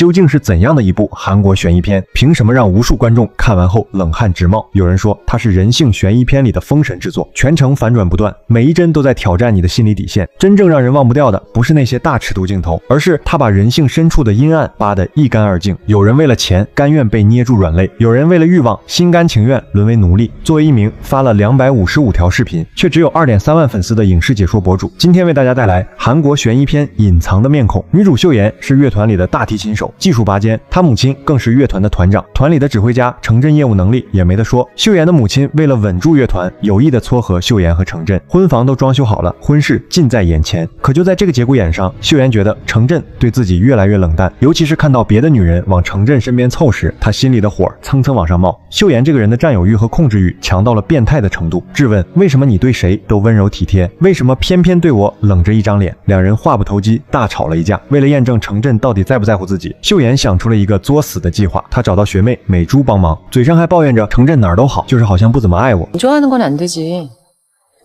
究竟是怎样的一部韩国悬疑片，凭什么让无数观众看完后冷汗直冒？有人说它是人性悬疑片里的封神之作，全程反转不断，每一帧都在挑战你的心理底线。真正让人忘不掉的不是那些大尺度镜头，而是他把人性深处的阴暗扒得一干二净。有人为了钱甘愿被捏住软肋，有人为了欲望心甘情愿沦为奴隶。作为一名发了255条视频却只有2.3万粉丝的影视解说博主，今天为大家带来韩国悬疑片《隐藏的面孔》。女主秀妍是乐团里的大提琴手，技术拔尖，她母亲更是乐团的团长，团里的指挥家，程震业务能力也没得说。秀妍的母亲为了稳住乐团，有意的撮合秀妍和程震，婚房都装修好了，婚事近在眼前。可就在这个节骨眼上，秀妍觉得程震对自己越来越冷淡，尤其是看到别的女人往程震身边凑时，她心里的火蹭蹭往上冒。秀妍这个人的占有欲和控制欲强到了变态的程度，质问为什么你对谁都温柔体贴，为什么偏偏对我冷着一张脸？两人话不投机，大吵了一架。为了验证程震到底在不在乎自己，秀妍想出了一个作死的计划。她找到学妹美珠帮忙，嘴上还抱怨着程震哪儿都好，就是好像不怎么爱我。你좋아하는 건 안 되지.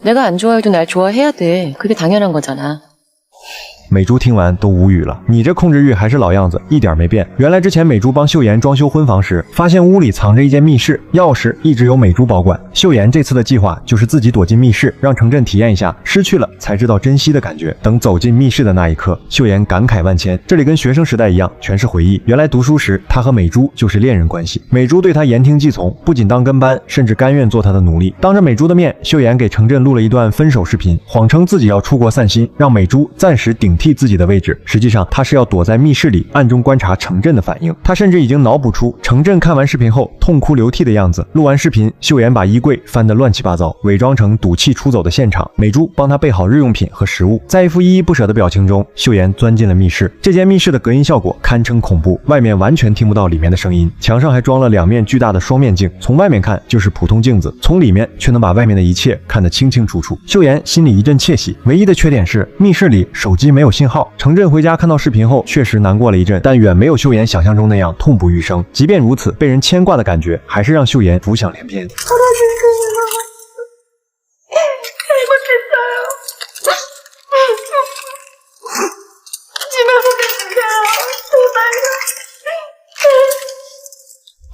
내가 안 좋아해도 날 좋아해야 돼. 그게 당연한 거잖아. 美珠听完都无语了，你这控制欲还是老样子，一点没变。原来之前美珠帮秀妍装修婚房时，发现屋里藏着一间密室，钥匙一直由美珠保管。秀妍这次的计划就是自己躲进密室，让程震体验一下失去了才知道珍惜的感觉。等走进密室的那一刻，秀妍感慨万千，这里跟学生时代一样，全是回忆。原来读书时，她和美珠就是恋人关系，美珠对她言听计从，不仅当跟班，甚至甘愿做她的奴隶。当着美珠的面，秀妍给程震录了一段分手视频，谎称自己要出国散心，让美珠暂时顶替自己的位置。实际上，他是要躲在密室里暗中观察程震的反应。他甚至已经脑补出程震看完视频后痛哭流涕的样子。录完视频，秀妍把衣柜翻得乱七八糟，伪装成赌气出走的现场。美珠帮他备好日用品和食物，在一副依依不舍的表情中，秀妍钻进了密室。这间密室的隔音效果堪称恐怖，外面完全听不到里面的声音。墙上还装了2面巨大的双面镜，从外面看就是普通镜子，从里面却能把外面的一切看得清清楚楚。秀妍心里一阵窃喜，唯一的缺点是密室里手机没有信号。程震回家看到视频后，确实难过了一阵，但远没有秀妍想象中那样痛不欲生。即便如此，被人牵挂的感觉还是让秀妍浮想联翩。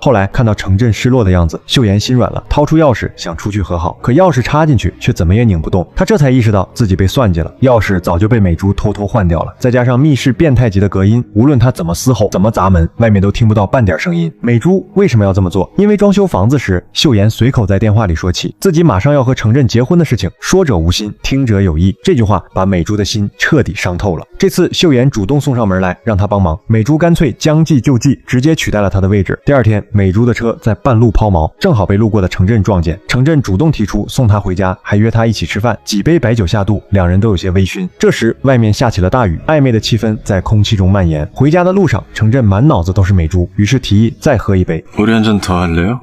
后来看到程震失落的样子，秀妍心软了，掏出钥匙想出去和好，可钥匙插进去却怎么也拧不动。她这才意识到自己被算计了，钥匙早就被美珠偷偷换掉了。再加上密室变态级的隔音，无论她怎么嘶吼，怎么砸门，外面都听不到半点声音。美珠为什么要这么做？因为装修房子时，秀妍随口在电话里说起自己马上要和程震结婚的事情，说者无心，听者有意。这句话把美珠的心彻底伤透了。这次秀妍主动送上门来让她帮忙，美珠干脆将计就计，直接取代了她的位置。第二天，美珠的车在半路抛锚，正好被路过的程震撞见。程震主动提出送她回家，还约她一起吃饭。几杯白酒下肚，两人都有些微醺。这时外面下起了大雨，暧昧的气氛在空气中蔓延。回家的路上，程震满脑子都是美珠，于是提议再喝一杯。우리 한 잔 더 할래요?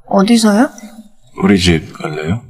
어디서요? 우리 집 갈래요?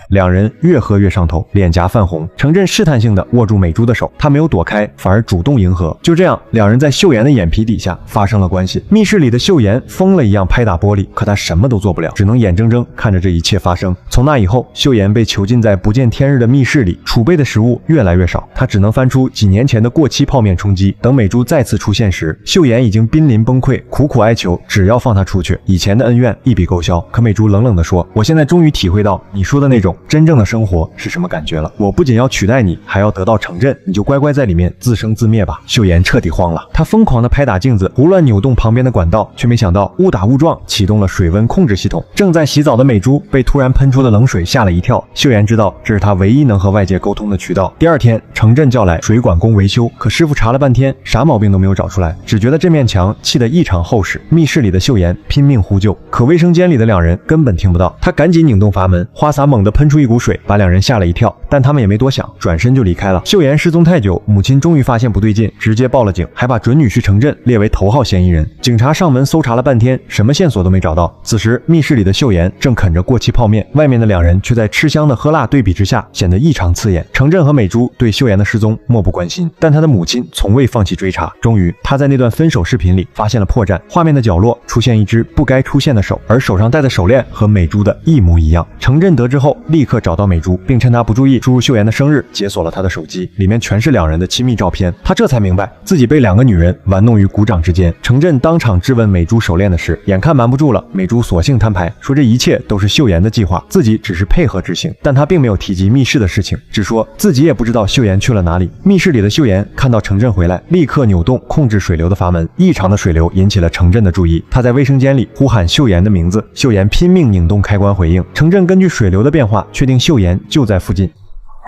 两人越喝越上头，脸颊泛红。程震试探性地握住美珠的手，她没有躲开，反而主动迎合。就这样，两人在秀妍的眼皮底下发生了关系。密室里的秀妍疯了一样拍打玻璃，可她什么都做不了，只能眼睁睁看着这一切发生。从那以后，秀妍被囚禁在不见天日的密室里，储备的食物越来越少，她只能翻出几年前的过期泡面充饥。等美珠再次出现时，秀妍已经濒临崩溃，苦苦哀求只要放她出去，以前的恩怨一笔勾销。可美珠冷冷地说：“我现在终于体会到你说的那种真正的生活是什么感觉了。我不仅要取代你，还要得到程震，你就乖乖在里面自生自灭吧。”秀妍彻底慌了，她疯狂地拍打镜子，胡乱扭动旁边的管道，却没想到误打误撞启动了水温控制系统。正在洗澡的美珠被突然喷出的冷水吓了一跳，秀妍知道这是她唯一能和外界沟通的渠道。第二天，程震叫来水管工维修，可师傅查了半天，啥毛病都没有找出来，只觉得这面墙砌得异常厚实。密室里的秀妍拼命呼救，可卫生间里的两人根本听不到。她赶紧拧动阀门，花洒猛地喷出一股水，把两人吓了一跳，但他们也没多想，转身就离开了。秀妍失踪太久，母亲终于发现不对劲，直接报了警，还把准女婿程震列为头号嫌疑人。警察上门搜查了半天，什么线索都没找到。此时密室里的秀妍正啃着过期泡面，外面的两人却在吃香的喝辣对比之下显得异常刺眼。程震和美珠对秀妍的失踪漠不关心，但他的母亲从未放弃追查。终于，他在那段分手视频里发现了破绽，画面的角落出现一只不该出现的手，而手上戴的手链和美珠的一模一样。程震得知后立刻找到美珠，并趁她不注意输入秀妍的生日，解锁了她的手机，里面全是两人的亲密照片。他这才明白自己被两个女人玩弄于股掌之间。程振当场质问美珠手链的事，眼看瞒不住了，美珠索性摊牌，说这一切都是秀妍的计划，自己只是配合执行。但他并没有提及密室的事情，只说自己也不知道秀妍去了哪里。密室里的秀妍看到程振回来，立刻扭动控制水流的阀门，异常的水流引起了程振的注意。他在卫生间里呼喊秀妍的名字，秀妍拼命拧动开关回应。程振根据水流的变化，确定秀妍就在附近。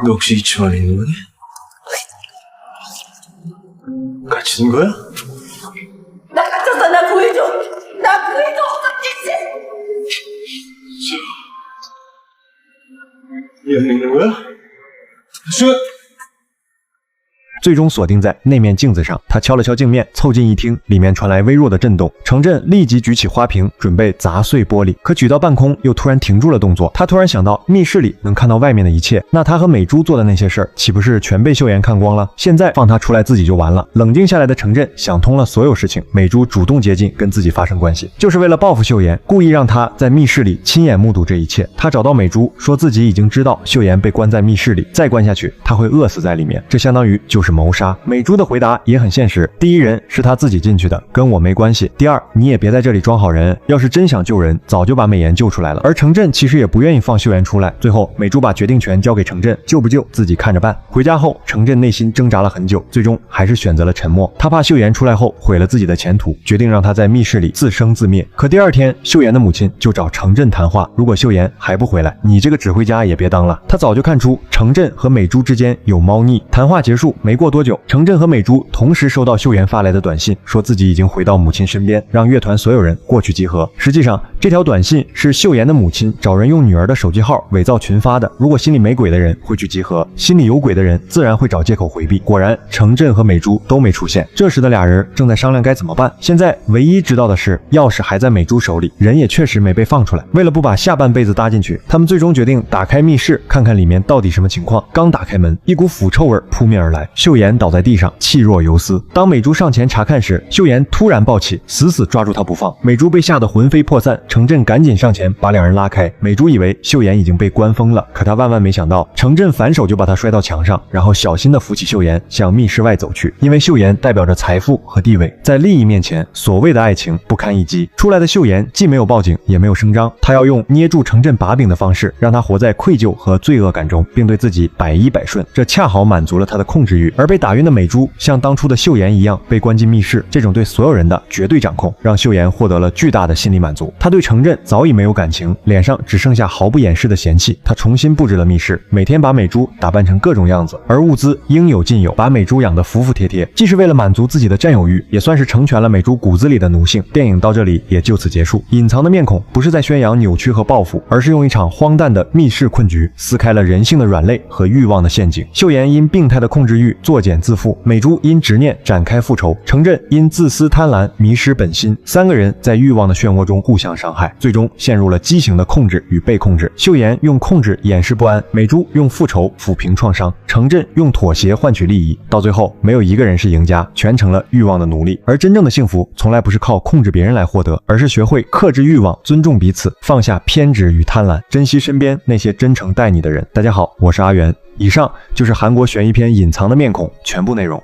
너 혹시 2층 안에 있는 거니? 갇힌 거야? 나 갇혔어. 나 구해줘. 나 구해줘. 이 안에 있는 거야? 슛! 最终锁定在那面镜子上，他敲了敲镜面，凑近一听，里面传来微弱的震动。程振立即举起花瓶，准备砸碎玻璃，可举到半空又突然停住了动作。他突然想到，密室里能看到外面的一切，那他和美珠做的那些事儿，岂不是全被秀妍看光了？现在放他出来，自己就完了。冷静下来的程振想通了所有事情，美珠主动接近，跟自己发生关系，就是为了报复秀妍，故意让他在密室里亲眼目睹这一切。他找到美珠，说自己已经知道秀妍被关在密室里，再关下去，他会饿死在里面，这相当于就是谋杀。美珠的回答也很现实，第一人是他自己进去的，跟我没关系。第二，你也别在这里装好人，要是真想救人，早就把美妍救出来了。而程振其实也不愿意放秀妍出来，最后美珠把决定权交给程振，救不救自己看着办。回家后，程振内心挣扎了很久，最终还是选择了沉默。他怕秀妍出来后毁了自己的前途，决定让她在密室里自生自灭。可第二天，秀妍的母亲就找程振谈话，如果秀妍还不回来，你这个指挥家也别当了。他早就看出程振和美珠之间有猫腻。谈话结束没过多久，程振和美珠同时收到秀妍发来的短信，说自己已经回到母亲身边，让乐团所有人过去集合。实际上，这条短信是秀妍的母亲找人用女儿的手机号伪造群发的。如果心里没鬼的人会去集合，心里有鬼的人自然会找借口回避。果然，程振和美珠都没出现。这时的俩人正在商量该怎么办。现在唯一知道的是，钥匙还在美珠手里，人也确实没被放出来。为了不把下半辈子搭进去，他们最终决定打开密室，看看里面到底什么情况。刚打开门，一股腐臭味扑面而来，秀妍倒在地上，气若游丝。当美珠上前查看时，秀妍突然抱起，死死抓住她不放。美珠被吓得魂飞魄散，程振赶紧上前把两人拉开。美珠以为秀妍已经被关封了，可她万万没想到，程振反手就把她摔到墙上，然后小心地扶起秀妍向密室外走去。因为秀妍代表着财富和地位，在利益面前，所谓的爱情不堪一击。出来的秀妍既没有报警，也没有声张，她要用捏住程振把柄的方式，让他活在愧疚和罪恶感中，并对自己百依百顺，这恰好满足了他的控制欲。而被打晕的美珠像当初的秀妍一样被关进密室，这种对所有人的绝对掌控，让秀妍获得了巨大的心理满足。她对程振早已没有感情，脸上只剩下毫不掩饰的嫌弃。她重新布置了密室，每天把美珠打扮成各种样子，而物资应有尽有，把美珠养得服服帖帖，既是为了满足自己的占有欲，也算是成全了美珠骨子里的奴性。电影到这里也就此结束。隐藏的面孔不是在宣扬扭曲和报复，而是用一场荒诞的密室困局撕开了人性的软肋和欲望的陷阱。秀妍因病态的控制欲作茧自缚，美珠因执念展开复仇，程振因自私贪婪迷失本心。三个人在欲望的漩涡中互相伤害，最终陷入了畸形的控制与被控制。秀妍用控制掩饰不安，美珠用复仇抚平创伤，程振用妥协换取利益。到最后，没有一个人是赢家，全成了欲望的奴隶。而真正的幸福从来不是靠控制别人来获得，而是学会克制欲望，尊重彼此，放下偏执与贪婪，珍惜身边那些真诚待你的人。大家好，我是阿元，以上就是韩国悬疑片《隐藏的面孔》全部内容。